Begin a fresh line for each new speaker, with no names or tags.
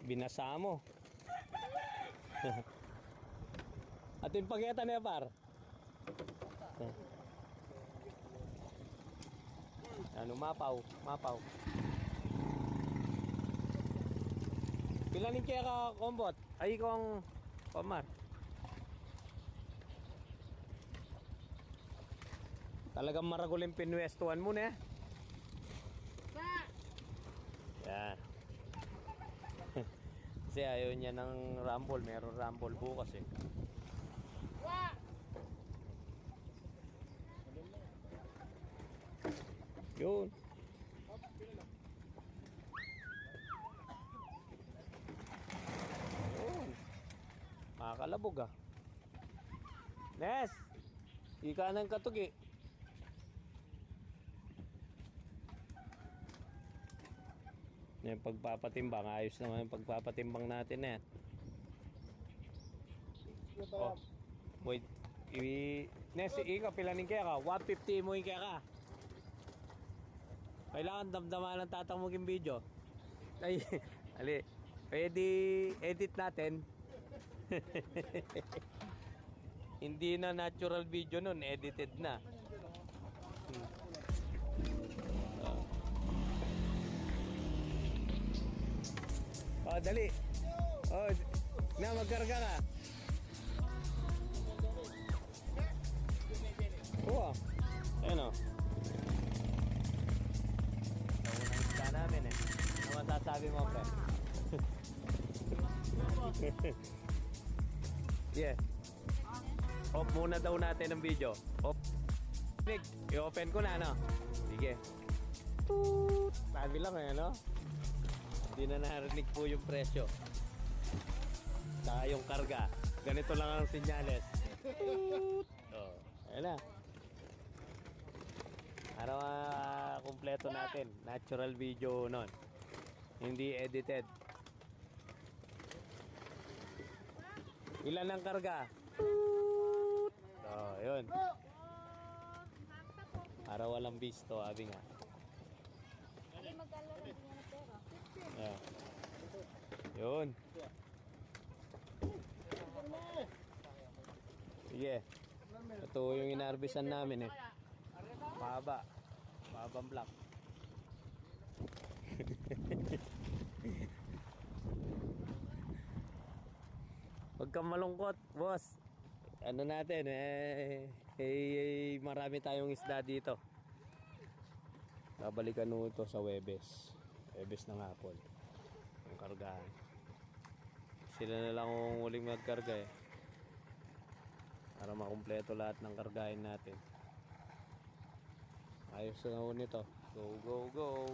Binasa mo. At yung pagkita na par. Ano, mapaw. Pilanin kaya ka, kombot? Ay, kong pamar. Talagang maraguling pinwestuhan mo na. Yan. Kasi ayaw niya ng rumble. Meron rumble bukas eh. Yun. Yun. Makakalabog ah. Nes! Ika ng katugi. Yung pagpapatimbang, ayos naman yung pagpapatimbang natin eh. Oh, wait. Nes, ika pilanin kaya ka. 150 mo yung kaya ka. Kailangan damdaman ng tatang mong video. Ay, ali. Pwede edit natin. Hindi na natural video nun, edited na. Oh, dali. Oh, na magkarga ka. Oo. Ayun oh. Naunang isda namin eh. Ano masasabi mo, pre? Yeah. Off muna daw natin ang video. Off. I-open ko na, no? Sige. Sabi lang eh, no? Hindi na narinig po yung presyo. Saka yung karga. Ganito lang ang sinyales. Oh, ayun na. Para kumpleto natin. Natural video nun. Hindi edited. Ilan ang karga? Oh, yun. Para walang bisto, abi nga. Yeah. Yun. Sige. Ito yung inarbisan namin eh. Mahabang block. Huwag kang malungkot, boss. Ano natin marami tayong isda dito. Babalikan nyo ito sa Webes ng hapon ang kargahan. Sila na lang kung huling magkarga eh, para makumpleto lahat ng kargahin natin. Ayos na nito. Go.